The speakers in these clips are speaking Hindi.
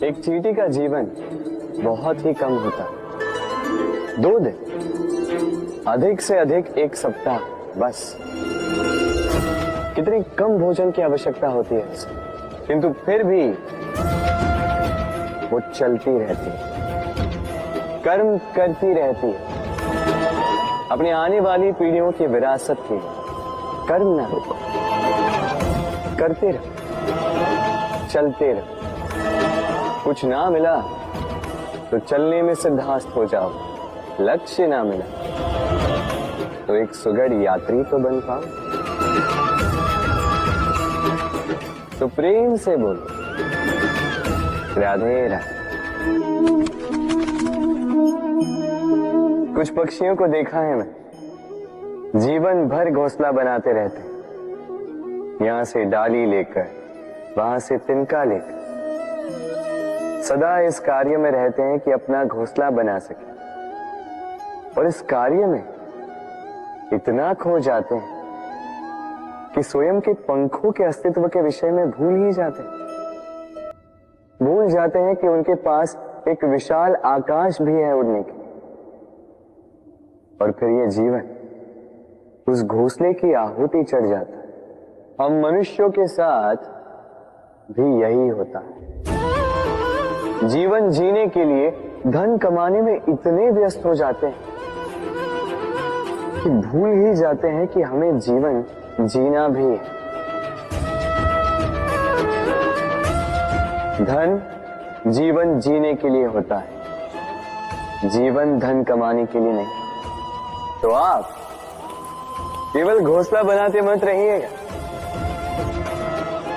एक चींटी का जीवन बहुत ही कम होता है। 2 दिन, अधिक से अधिक 1 सप्ताह, बस। कितनी कम भोजन की आवश्यकता होती है इसे, किंतु फिर भी वो चलती रहती है, कर्म करती रहती है, अपनी आने वाली पीढ़ियों की विरासत के कर्म न रुको, करते रहो, चलते रहो। कुछ ना मिला तो चलने में सिद्धांत हो जाओ, लक्ष्य ना मिला तो एक सुगढ़ यात्री तो बन पाओ। तो प्रेम से बोलो, राधे राधे। कुछ पक्षियों को देखा है मैं, जीवन भर घोंसला बनाते रहते हैं, यहां से डाली लेकर, वहां से तिनका लेकर, सदा इस कार्य में रहते हैं कि अपना घोंसला बना सके, और इस कार्य में इतना खो जाते हैं कि स्वयं के पंखों के अस्तित्व के विषय में भूल ही जाते हैं। भूल जाते हैं कि उनके पास एक विशाल आकाश भी है उड़ने की। और फिर ये जीवन उस घोंसले की आहुति चढ़ जाता है। हम मनुष्यों के साथ भी यही होता है। जीवन जीने के लिए धन कमाने में इतने व्यस्त हो जाते हैं कि भूल ही जाते हैं कि हमें जीवन जीना भी है। धन जीवन जीने के लिए होता है, जीवन धन कमाने के लिए नहीं। तो आप केवल घोंसला बनाते मत रहिएगा,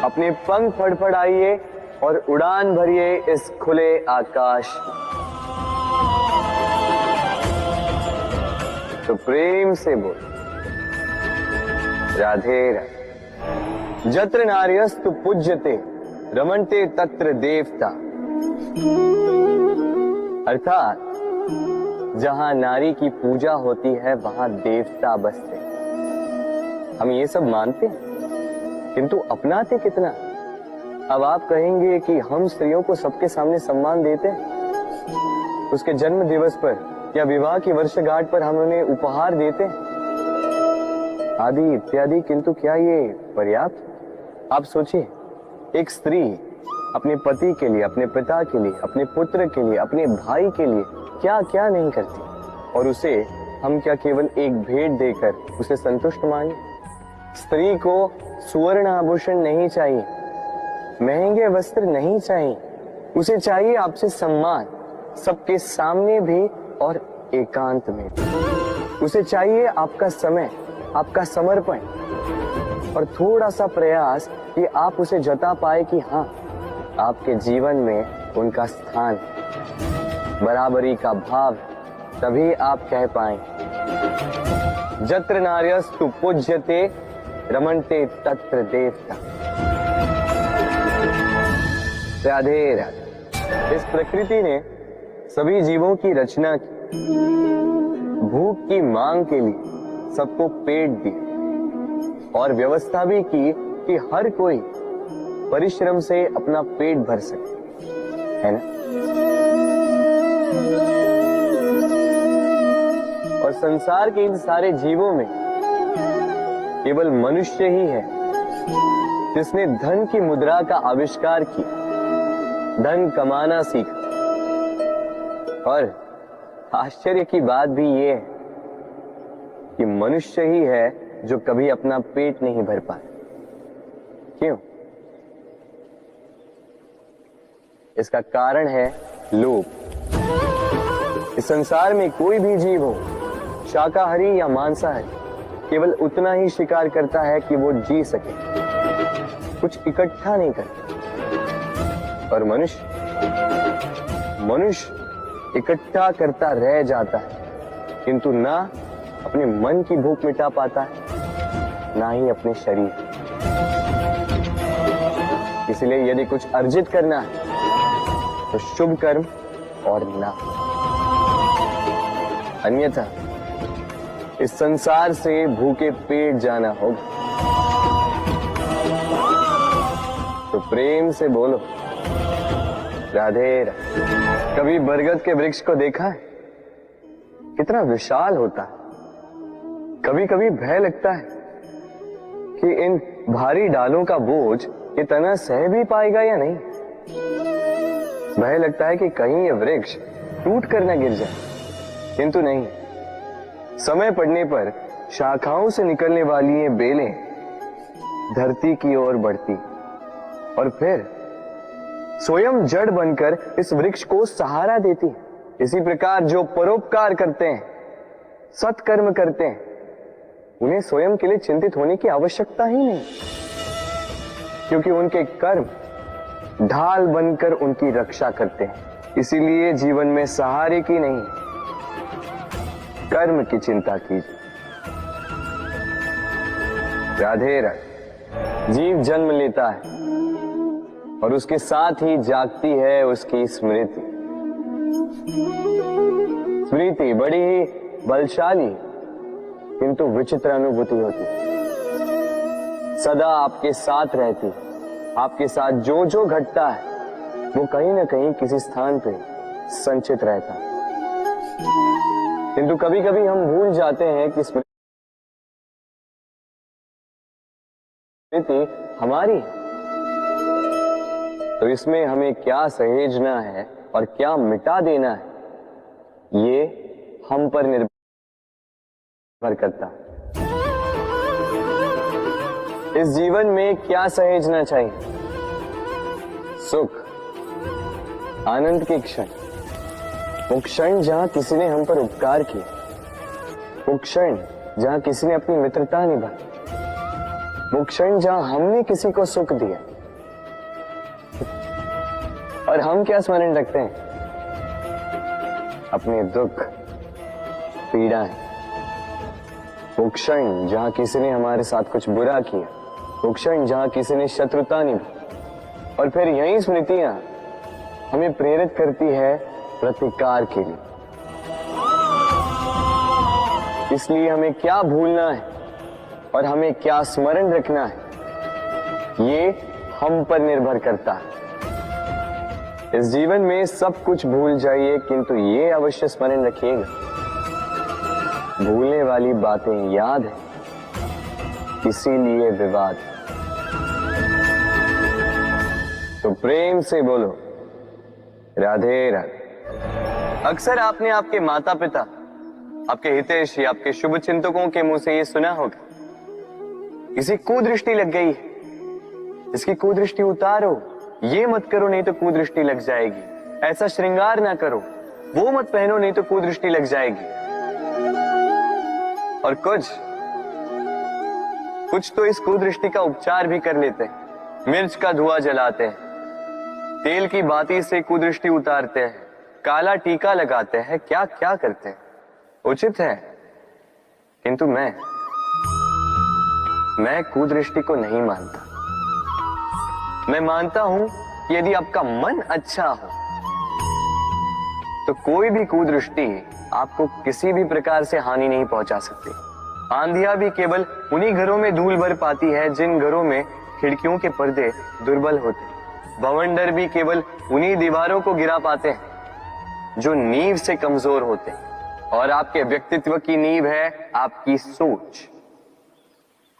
अपने पंख फड़फड़ाइए और उड़ान भरिए इस खुले आकाश। तो प्रेम से बोल, राधे राधे। जत्र नार्यस्तु पूज्यते रमन्ते तत्र देवता। अर्थात जहां नारी की पूजा होती है वहां देवता बसते। हम ये सब मानते हैं किंतु अपनाते कितना। अब आप कहेंगे कि हम स्त्रियों को सबके सामने सम्मान देते हैं, उसके जन्म दिवस पर या विवाह की वर्षगांठ पर हम उन्हें उपहार देते हैं आदि इत्यादि, किंतु क्या ये पर्याप्त? आप सोचिए, एक स्त्री अपने पति के लिए, अपने पिता के लिए, अपने पुत्र के लिए, अपने भाई के लिए क्या क्या नहीं करती, और उसे हम क्या केवल एक भेंट देकर उसे संतुष्ट माने? स्त्री को सुवर्ण आभूषण नहीं चाहिए, महंगे वस्त्र नहीं चाहिए, उसे चाहिए आपसे सम्मान, सबके सामने भी और एकांत में भी। उसे चाहिए आपका समय, आपका समर्पण और थोड़ा सा प्रयास कि आप उसे जता पाए कि हाँ, आपके जीवन में उनका स्थान, बराबरी का भाव, तभी आप कह पाए जत्र नार्यस्तु पूज्यते रमन्ते तत्र देवता। राधे राधे। इस प्रकृति ने सभी जीवों की रचना की, भूख की मांग के लिए सबको पेट दिया और व्यवस्था भी की कि हर कोई परिश्रम से अपना पेट भर सके, है ना? और संसार के इन सारे जीवों में केवल मनुष्य ही है जिसने धन की मुद्रा का आविष्कार किया, धन कमाना सीखा। और आश्चर्य की बात भी ये है कि मनुष्य ही है जो कभी अपना पेट नहीं भर पाए। क्यों? इसका कारण है लोभ। इस संसार में कोई भी जीव हो, शाकाहारी या मांसाहारी, केवल उतना ही शिकार करता है कि वो जी सके, कुछ इकट्ठा नहीं करता। और मनुष्य इकट्ठा करता रह जाता है, किंतु ना अपने मन की भूख मिटा पाता है, ना ही अपने शरीर। इसलिए यदि कुछ अर्जित करना है तो शुभ कर्म और ना, अन्यथा इस संसार से भूखे पेट जाना होगा। तो प्रेम से बोलो, राधे राधे। कभी बरगद के वृक्ष को देखा है? कितना विशाल होता है। कभी कभी भय लगता है कि इन भारी डालों का बोझ ये तना सह भी पाएगा या नहीं। भय लगता है कि कहीं ये वृक्ष टूट कर न गिर जाए, किंतु नहीं। समय पड़ने पर शाखाओं से निकलने वाली ये बेलें धरती की ओर बढ़ती और फिर स्वयं जड़ बनकर इस वृक्ष को सहारा देती। इसी प्रकार जो परोपकार करते हैं, सत्कर्म करते हैं, उन्हें स्वयं के लिए चिंतित होने की आवश्यकता ही नहीं, क्योंकि उनके कर्म ढाल बनकर उनकी रक्षा करते हैं। इसीलिए जीवन में सहारे की नहीं, कर्म की चिंता कीजिए। राधे राधे। जीव जन्म लेता है और उसके साथ ही जागती है उसकी स्मृति। स्मृति बड़ी ही बलशाली किंतु विचित्र अनुभूति होती, सदा आपके साथ रहती। आपके साथ जो जो घटता है वो कहीं ना कहीं किसी स्थान पे संचित रहता है। किंतु कभी कभी हम भूल जाते हैं कि स्मृति हमारी है। तो इसमें हमें क्या सहेजना है और क्या मिटा देना है, ये हम पर निर्भर करता है। इस जीवन में क्या सहेजना चाहिए? सुख, आनंद के क्षण, वो क्षण जहां किसी ने हम पर उपकार किया, वो क्षण जहां किसी ने अपनी मित्रता निभाई, वो क्षण जहां हमने किसी को सुख दिया। और हम क्या स्मरण रखते हैं? अपने दुख, पीड़ाएं। वो क्षण जहां किसी ने हमारे साथ कुछ बुरा किया, वो क्षण जहां किसी ने शत्रुता निभाई। और फिर यही स्मृतियां हमें प्रेरित करती है प्रतिकार के लिए। इसलिए हमें क्या भूलना है और हमें क्या स्मरण रखना है, ये हम पर निर्भर करता है। इस जीवन में सब कुछ भूल जाइए, किंतु ये अवश्य स्मरण रखिएगा, भूलने वाली बातें याद है, इसीलिए विवाद। तो प्रेम से बोलो राधे राधे। अक्सर आपने आपके माता पिता, आपके हितैषी, आपके शुभ चिंतकों के मुंह से ये सुना होगा, किसी कुदृष्टि लग गई है, इसकी कुदृष्टि उतारो, ये मत करो नहीं तो कुदृष्टि लग जाएगी, ऐसा श्रृंगार ना करो, वो मत पहनो नहीं तो कुदृष्टि लग जाएगी। और कुछ तो इस कुदृष्टि का उपचार भी कर लेते हैं। मिर्च का धुआं जलाते हैं, तेल की बाती से कुदृष्टि उतारते हैं, काला टीका लगाते हैं, क्या क्या करते हैं। उचित है, किंतु मैं कुदृष्टि को नहीं मानता। मैं मानता हूं कि यदि आपका मन अच्छा हो तो कोई भी कुदृष्टि आपको किसी भी प्रकार से हानि नहीं पहुंचा सकती। आंधियां भी केवल उन्हीं घरों में धूल भर पाती है जिन घरों में खिड़कियों के पर्दे दुर्बल होते। बवंडर भी केवल उन्हीं दीवारों को गिरा पाते हैं जो नींव से कमजोर होते हैं। और आपके व्यक्तित्व की नींव है आपकी सोच,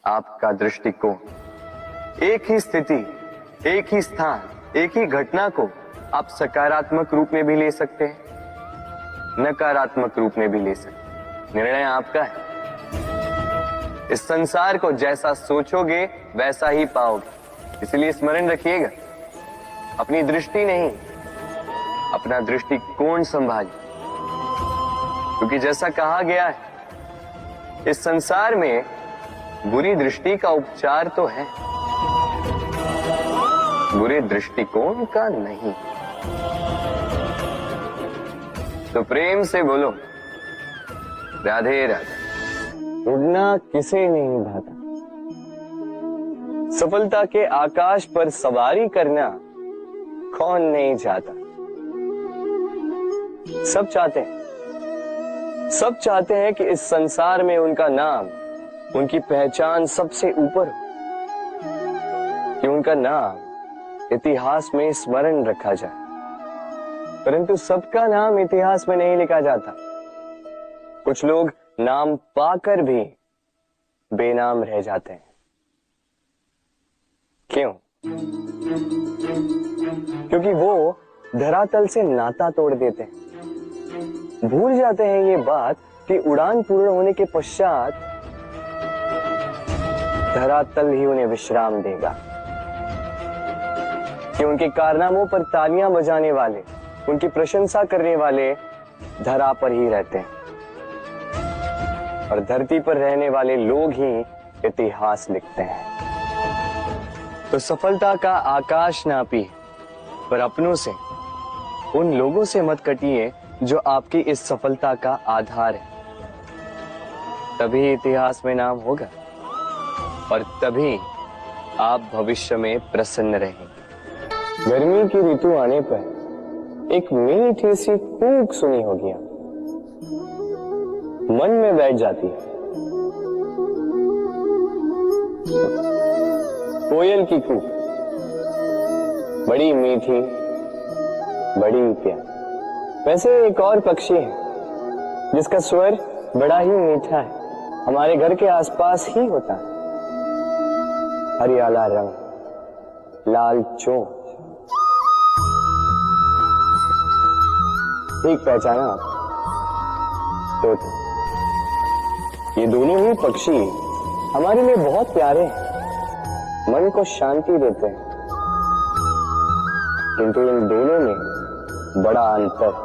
आपका दृष्टिकोण। एक ही स्थिति, एक ही स्थान, एक ही घटना को आप सकारात्मक रूप में भी ले सकते हैं, नकारात्मक रूप में भी ले सकते हैं। निर्णय आपका है। इस संसार को जैसा सोचोगे वैसा ही पाओगे। इसलिए स्मरण रखिएगा, अपनी दृष्टि नहीं, अपना दृष्टिकोण संभालिए। क्योंकि जैसा कहा गया है, इस संसार में बुरी दृष्टि का उपचार तो है, बुरे दृष्टिकोण का नहीं। तो प्रेम से बोलो राधे राधे। उड़ना किसे नहीं भाता, सफलता के आकाश पर सवारी करना कौन नहीं चाहता। सब चाहते हैं कि इस संसार में उनका नाम, उनकी पहचान सबसे ऊपर हो, कि उनका नाम इतिहास में स्मरण रखा जाए, परंतु सबका नाम इतिहास में नहीं लिखा जाता। कुछ लोग नाम पाकर भी बेनाम रह जाते हैं। क्यों? क्योंकि वो धरातल से नाता तोड़ देते हैं। भूल जाते हैं ये बात कि उड़ान पूर्ण होने के पश्चात धरातल ही उन्हें विश्राम देगा, कि उनके कारनामों पर तालियां बजाने वाले, उनकी प्रशंसा करने वाले धरा पर ही रहते हैं और धरती पर रहने वाले लोग ही इतिहास लिखते हैं। तो सफलता का आकाश नापिए, पर अपनों से, उन लोगों से मत कटिए जो आपकी इस सफलता का आधार है। तभी इतिहास में नाम होगा और तभी आप भविष्य में प्रसन्न रहेंगे। गर्मी की ऋतु आने पर एक मीठी सी कूक सुनी होगी, मन में बैठ जाती है। कोयल की कूक, बड़ी मीठी, बड़ी प्यारी। वैसे एक और पक्षी है जिसका स्वर बड़ा ही मीठा है, हमारे घर के आसपास ही होता है। हरियाला रंग, लाल चोंच। ठीक पहचाना आप? तोता। ये दोनों ही पक्षी हमारे लिए बहुत प्यारे हैं, मन को शांति देते हैं, किंतु इन दोनों में बड़ा अंतर है।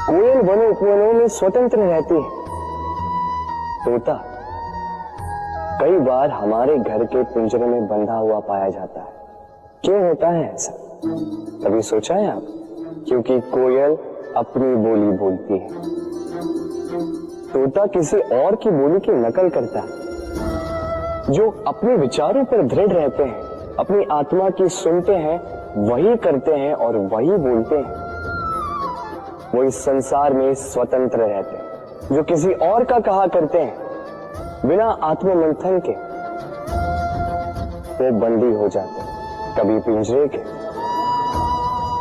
कोयल वनों उपवनों में स्वतंत्र रहती है। तोता कई बार हमारे घर के पिंजरे में बंधा हुआ पाया जाता है। क्यों होता है ऐसा? कभी सोचा है आप? क्योंकि कोयल अपनी बोली बोलती है, तोता किसी और की बोली की नकल करता है। जो अपने विचारों पर दृढ़ रहते हैं, अपनी आत्मा की सुनते हैं, वही करते हैं और वही बोलते हैं, वो इस संसार में स्वतंत्र रहते हैं। जो किसी और का कहा करते हैं बिना आत्ममंथन के, वो बंदी हो जाते हैं, कभी पिंजरे के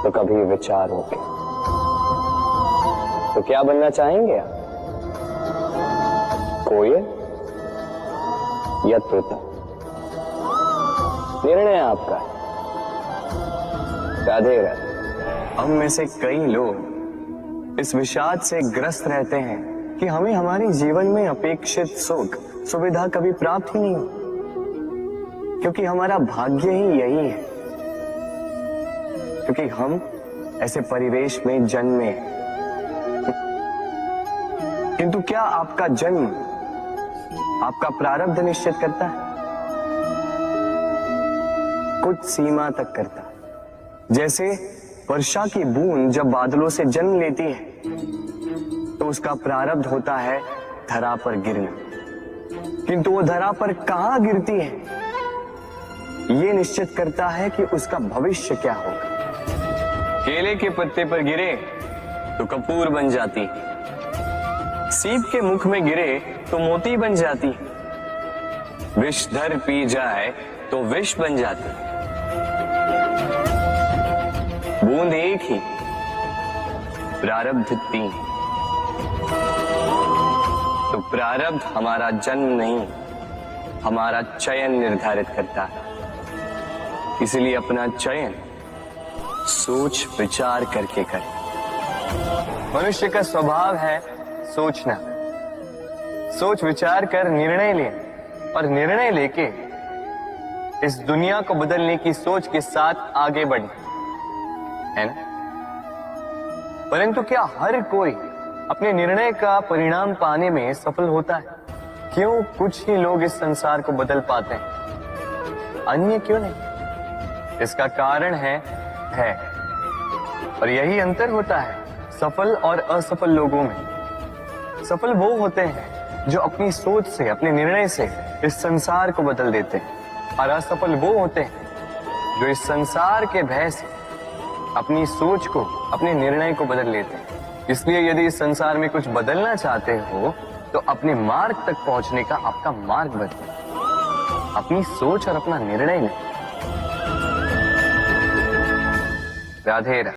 तो कभी विचारों के। तो क्या बनना चाहेंगे आप? कोयल या तोता? निर्णय आपका है। राधे राधे। हम में से कई लोग इस विषाद से ग्रस्त रहते हैं कि हमें हमारे जीवन में अपेक्षित सुख सुविधा कभी प्राप्त ही नहीं हो, क्योंकि हमारा भाग्य ही यही है, क्योंकि हम ऐसे परिवेश में जन्मे हैं। किंतु क्या आपका जन्म आपका प्रारब्ध निश्चित करता है? कुछ सीमा तक करता है। जैसे वर्षा की बूंद जब बादलों से जन्म लेती है तो उसका प्रारब्ध होता है धरा पर गिरना, किंतु वो धरा पर कहां गिरती है ये निश्चित करता है कि उसका भविष्य क्या होगा। केले के पत्ते पर गिरे तो कपूर बन जाती, सीप के मुख में गिरे तो मोती बन जाती, विषधर पी जाए तो विष बन जाती। बूंद एक ही, प्रारब्ध तीन। तो प्रारब्ध हमारा जन्म नहीं, हमारा चयन निर्धारित करता है। इसलिए अपना चयन सोच विचार करके करें। मनुष्य का स्वभाव है सोचना, सोच विचार कर निर्णय लें और निर्णय लेके इस दुनिया को बदलने की सोच के साथ आगे बढ़े, है ना? परंतु क्या हर कोई अपने निर्णय का परिणाम पाने में सफल होता है? क्यों कुछ ही लोग इस संसार को बदल पाते हैं, अन्य क्यों नहीं? इसका कारण है और यही अंतर होता है सफल और असफल लोगों में। सफल वो होते हैं जो अपनी सोच से, अपने निर्णय से इस संसार को बदल देते हैं, और असफल वो होते हैं जो इस संसार के भय से अपनी सोच को, अपने निर्णय को बदल लेते हैं। इसलिए यदि इस संसार में कुछ बदलना चाहते हो तो अपने मार्ग तक पहुंचने का आपका मार्ग बदलें, अपनी सोच और अपना निर्णय लें। राधे राधे।